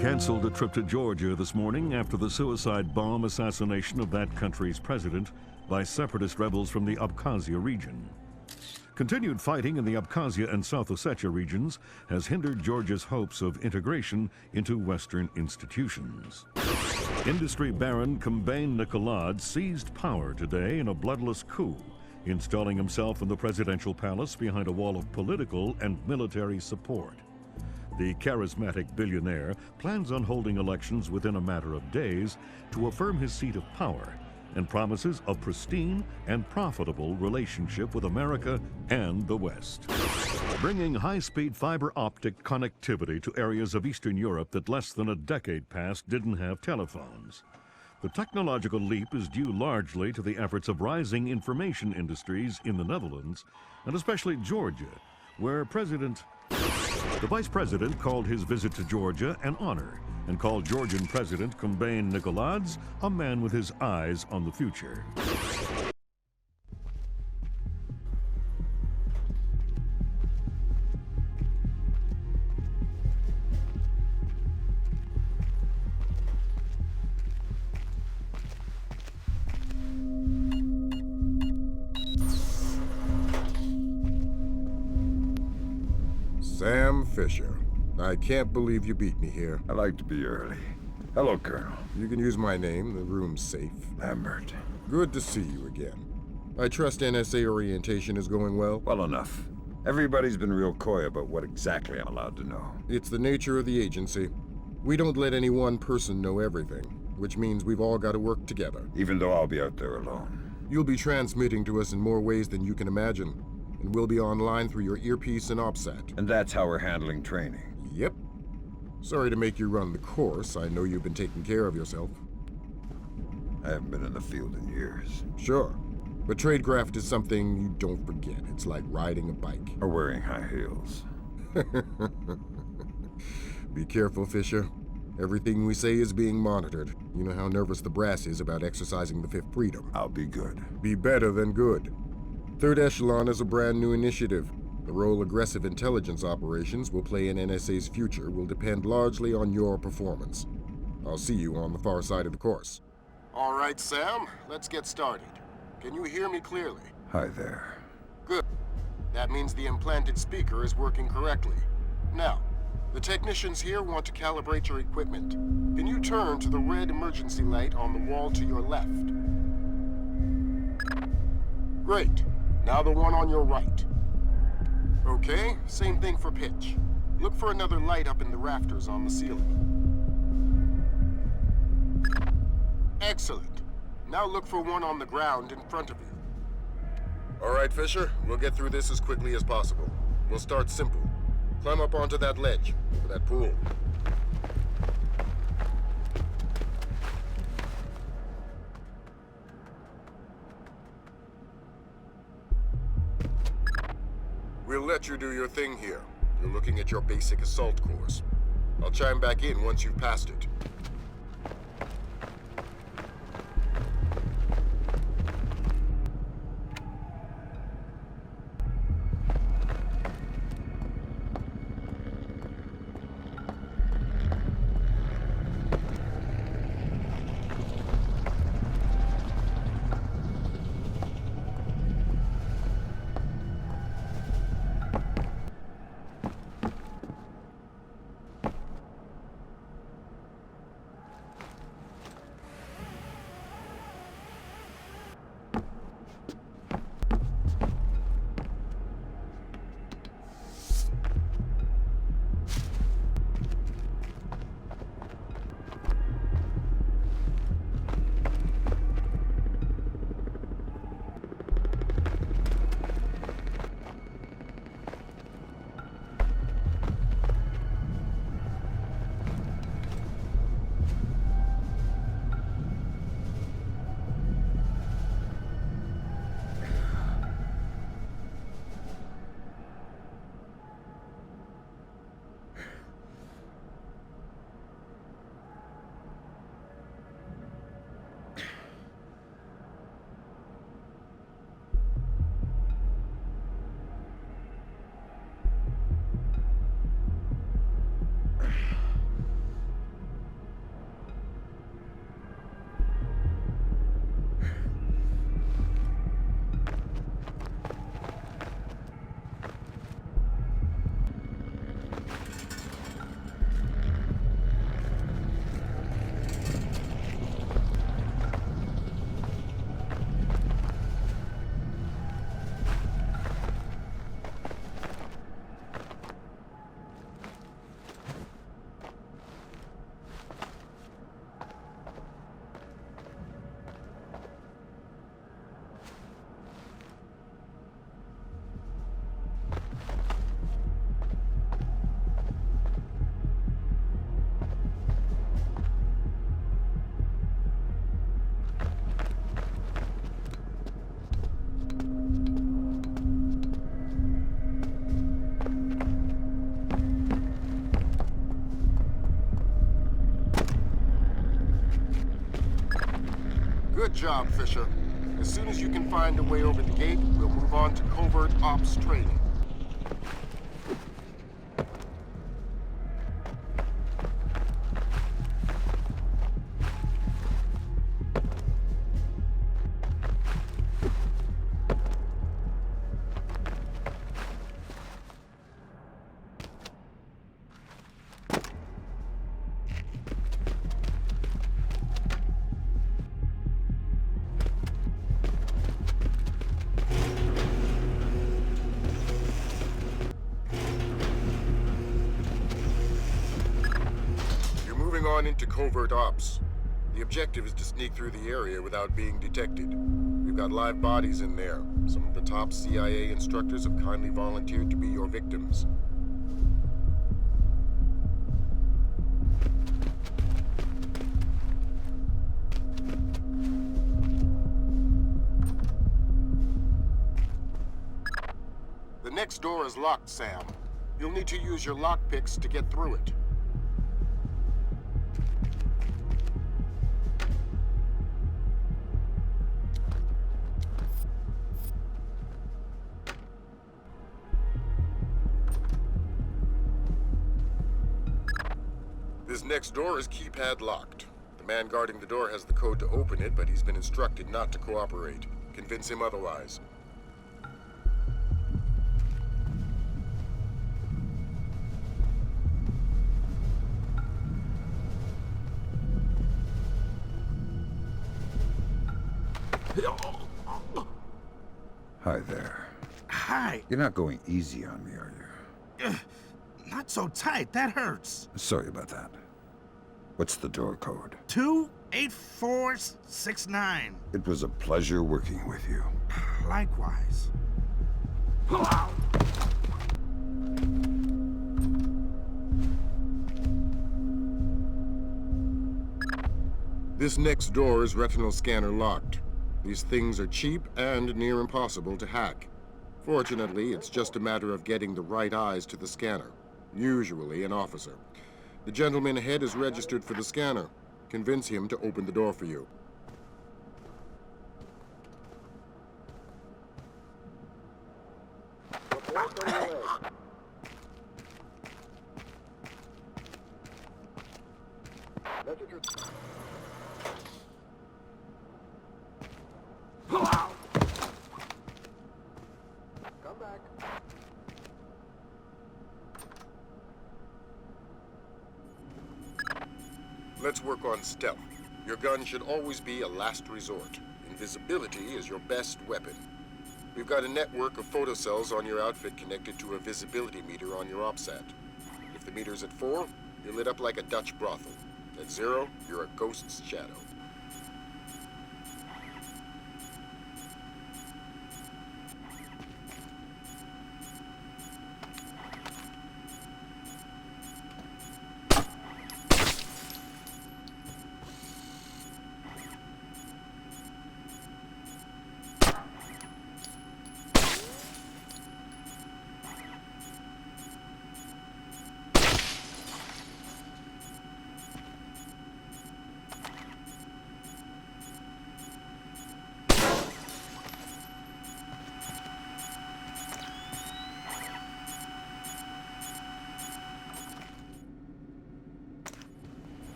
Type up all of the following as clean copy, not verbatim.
canceled a trip to Georgia this morning after the suicide bomb assassination of that country's president by separatist rebels from the Abkhazia region. Continued fighting in the Abkhazia and South Ossetia regions has hindered Georgia's hopes of integration into Western institutions. Industry baron Kombain Nikolad seized power today in a bloodless coup, installing himself in the presidential palace behind a wall of political and military support. The charismatic billionaire plans on holding elections within a matter of days to affirm his seat of power and promises a pristine and profitable relationship with America and the West. Bringing high-speed fiber optic connectivity to areas of Eastern Europe that less than a decade past didn't have telephones. The technological leap is due largely to the efforts of rising information industries in the Netherlands, and especially Georgia, where the Vice President called his visit to Georgia an honor and called Georgian President Kombain Nikolads a man with his eyes on the future. Sam Fisher. I can't believe you beat me here. I like to be early. Hello, Colonel. You can use my name. The room's safe. Lambert. Good to see you again. I trust NSA orientation is going well? Well enough. Everybody's been real coy about what exactly I'm allowed to know. It's the nature of the agency. We don't let any one person know everything, which means we've all got to work together. Even though I'll be out there alone. You'll be transmitting to us in more ways than you can imagine, and we'll be online through your earpiece and OPSAT. And that's how we're handling training. Yep. Sorry to make you run the course. I know you've been taking care of yourself. I haven't been in the field in years. Sure. But tradecraft is something you don't forget. It's like riding a bike. Or wearing high heels. Be careful, Fisher. Everything we say is being monitored. You know how nervous the brass is about exercising the Fifth Freedom. I'll be good. Be better than good. Third Echelon is a brand new initiative. The role aggressive intelligence operations will play in NSA's future will depend largely on your performance. I'll see you on the far side of the course. All right, Sam, let's get started. Can you hear me clearly? Hi there. Good. That means the implanted speaker is working correctly. Now, the technicians here want to calibrate your equipment. Can you turn to the red emergency light on the wall to your left? Great. Now the one on your right. Okay, same thing for pitch. Look for another light up in the rafters on the ceiling. Excellent. Now look for one on the ground in front of you. All right, Fisher, we'll get through this as quickly as possible. We'll start simple. Climb up onto that ledge, over that pool. We'll let you do your thing here. You're looking at your basic assault course. I'll chime back in once you've passed it. Good job, Fisher. As soon as you can find a way over the gate, we'll move on to covert ops training. Moving on into covert ops. The objective is to sneak through the area without being detected. We've got live bodies in there. Some of the top CIA instructors have kindly volunteered to be your victims. The next door is locked, Sam. You'll need to use your lockpicks to get through it. This next door is keypad locked. The man guarding the door has the code to open it, but he's been instructed not to cooperate. Convince him otherwise. Hi there. Hi. You're not going easy on me, are you? Not so tight. That hurts. Sorry about that. What's the door code? 28469. It was a pleasure working with you. Likewise. This next door is retinal scanner locked. These things are cheap and near impossible to hack. Fortunately, it's just a matter of getting the right eyes to the scanner, usually an officer. The gentleman ahead is registered for the scanner. Convince him to open the door for you. Let's work on stealth. Your gun should always be a last resort. Invisibility is your best weapon. We've got a network of photocells on your outfit connected to a visibility meter on your OPSAT. If the meter's at 4, you're lit up like a Dutch brothel. At 0, you're a ghost's shadow.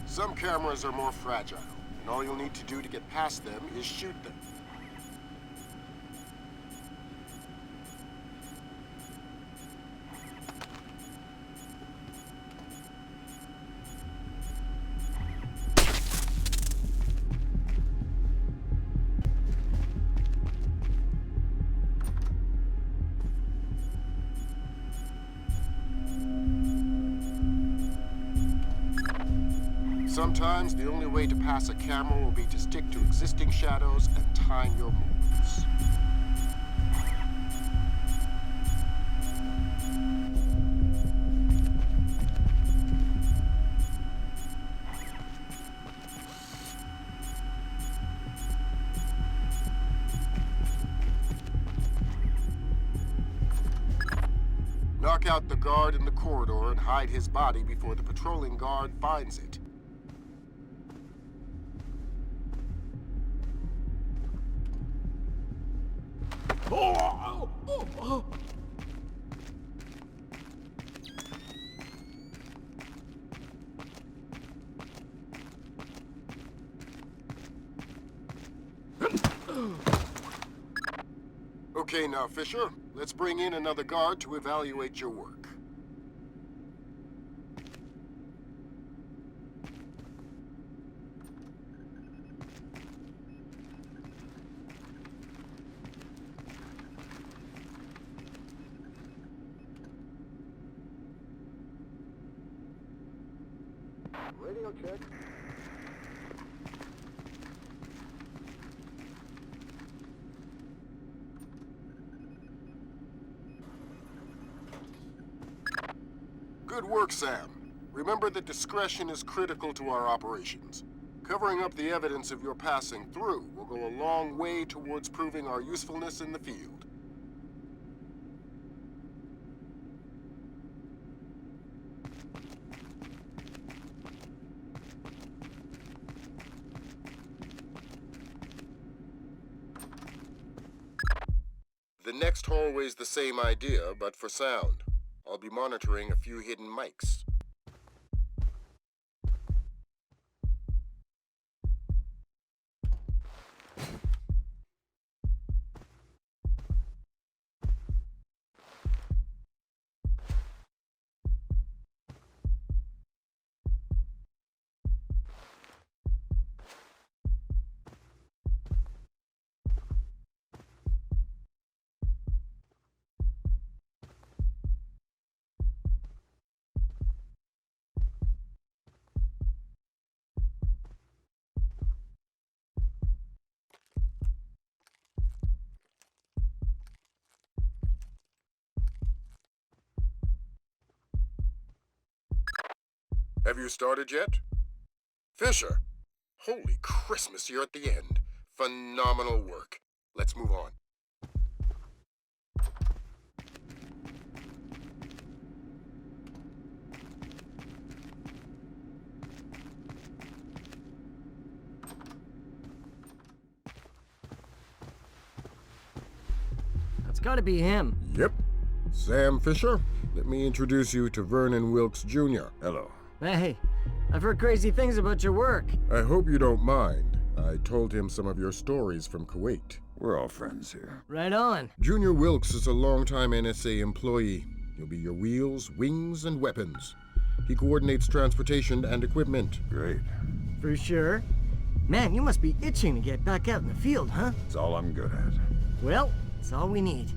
Some cameras are more fragile, and all you'll need to do to get past them is shoot them. Sometimes the only way to pass a camera will be to stick to existing shadows and time your movements. Knock out the guard in the corridor and hide his body before the patrolling guard finds it. Okay, now, Fisher, let's bring in another guard to evaluate your work. Radio check. Good work, Sam. Remember that discretion is critical to our operations. Covering up the evidence of your passing through will go a long way towards proving our usefulness in the field. The next hallway's the same idea, but for sound. I'll be monitoring a few hidden mics. Have you started yet? Fisher! Holy Christmas, you're at the end. Phenomenal work. Let's move on. That's gotta be him. Yep. Sam Fisher, let me introduce you to Vernon Wilkes Jr. Hello. Hey, I've heard crazy things about your work. I hope you don't mind. I told him some of your stories from Kuwait. We're all friends here. Right on. Junior Wilkes is a longtime NSA employee. He'll be your wheels, wings, and weapons. He coordinates transportation and equipment. Great. For sure. Man, you must be itching to get back out in the field, huh? It's all I'm good at. Well, it's all we need.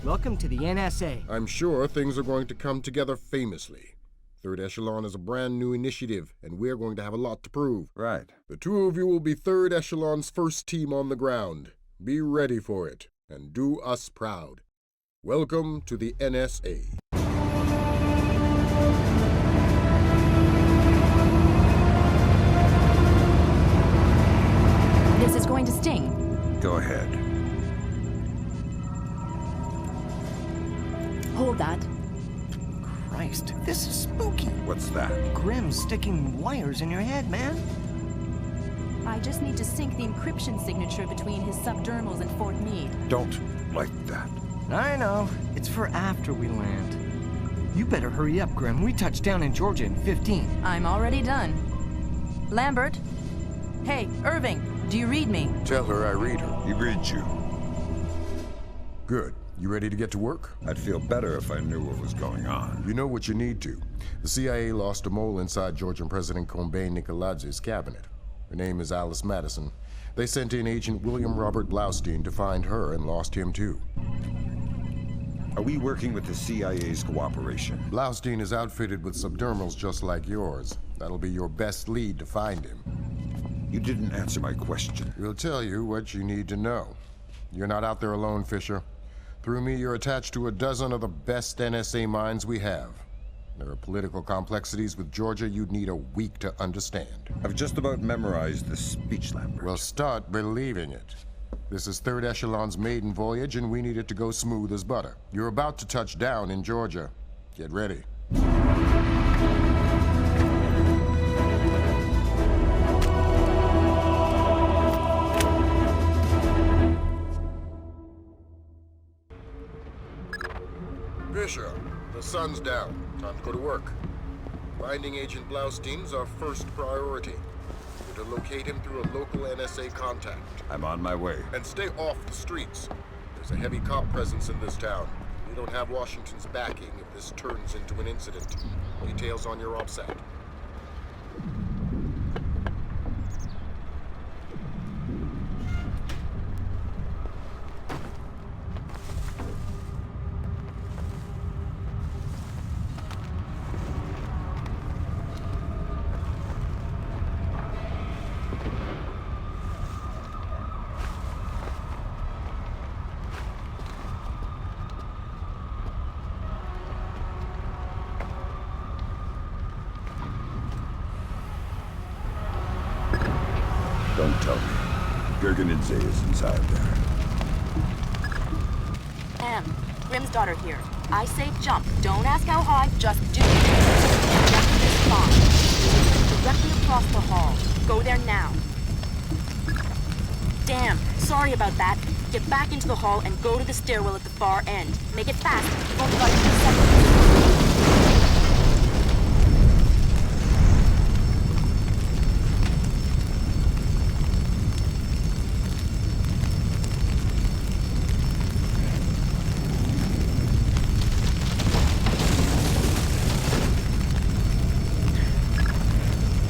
Welcome to the NSA. I'm sure things are going to come together famously. Third Echelon is a brand new initiative, and we're going to have a lot to prove. Right. The two of you will be Third Echelon's first team on the ground. Be ready for it, and do us proud. Welcome to the NSA. This is going to sting. Go ahead. Hold that. Christ, this is spooky. What's that? Grim sticking wires in your head, man. I just need to sync the encryption signature between his subdermals and Fort Meade. Don't like that. I know. It's for after we land. You better hurry up, Grim. We touch down in Georgia in 15. I'm already done. Lambert? Hey, Irving, do you read me? Tell her I read her. He reads you. Good. You ready to get to work? I'd feel better if I knew what was going on. You know what you need to. The CIA lost a mole inside Georgian President Combay Nicoladzi's cabinet. Her name is Alice Madison. They sent in Agent William Robert Blaustein to find her and lost him too. Are we working with the CIA's cooperation? Blaustein is outfitted with subdermals just like yours. That'll be your best lead to find him. You didn't answer my question. We'll tell you what you need to know. You're not out there alone, Fisher. Through me, you're attached to a dozen of the best NSA minds we have. There are political complexities with Georgia you'd need a week to understand. I've just about memorized the speech, Lambert. Well, start believing it. This is Third Echelon's maiden voyage, and we need it to go smooth as butter. You're about to touch down in Georgia. Get ready. Fisher, the sun's down. Time to go to work. Finding Agent Blaustein's our first priority. We're to locate him through a local NSA contact. I'm on my way. And stay off the streets. There's a heavy cop presence in this town. We don't have Washington's backing if this turns into an incident. Details on your OPSAT. Don't tell me. Gergenidze is inside there. Grim's daughter here. I say jump. Don't ask how high, just do it. Directly this spot. Directly across the hall. Go there now. Damn, sorry about that. Get back into the hall and go to the stairwell at the far end. Make it fast. You've only got a few seconds.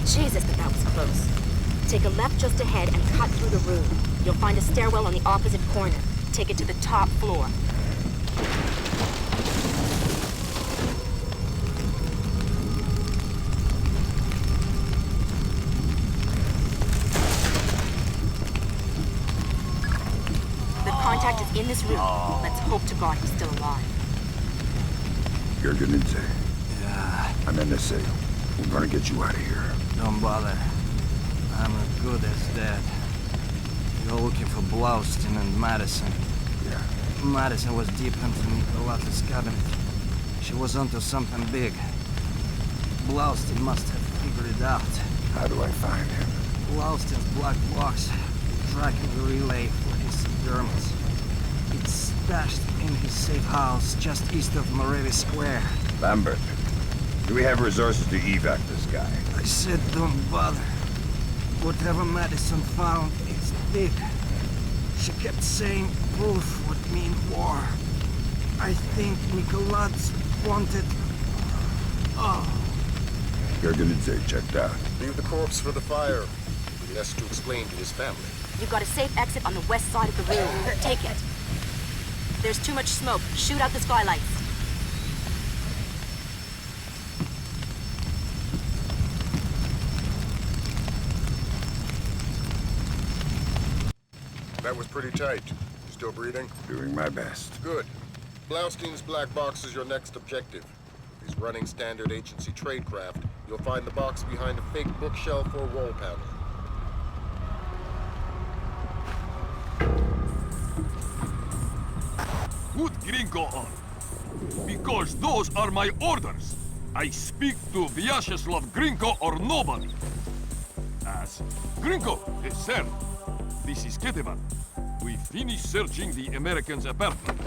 Jesus, but that was close. Take a left just ahead and cut through the room. You'll find a stairwell on the opposite corner. Take it to the top floor. The contact is in this room. Let's hope to God he's still alive. Gergenidze. Yeah, I'm NSA. We're gonna get you out of here. don't bother. I'm as good as dead. You're looking for Blaustin and Madison. Yeah. Madison was deep into Nicolata's cabinet. She was onto something big. Blaustin must have figured it out. How do I find him? Blaustin's black box, tracking the relay for his subdermals. It's stashed in his safe house just east of Moravi Square. Lambert, do we have resources to evac this guy? I said don't bother. Whatever Madison found, it's big. She kept saying proof would mean war. I think Nicolats wanted... Oh. Gergenidze checked out. Leave the corpse for the fire. There'll be less to explain to his family. You've got a safe exit on the west side of the room. Take it. There's too much smoke. Shoot out the skylights. That was pretty tight. You still breathing? Doing my best. Good. Blaustein's black box is your next objective. If he's running standard agency tradecraft, you'll find the box behind a fake bookshelf or wall panel. Put Gringo on. Because those are my orders. I speak to Vyacheslav Gringo or nobody. As Gringo, sir. This is Ketevan. We finished searching the Americans' apartment.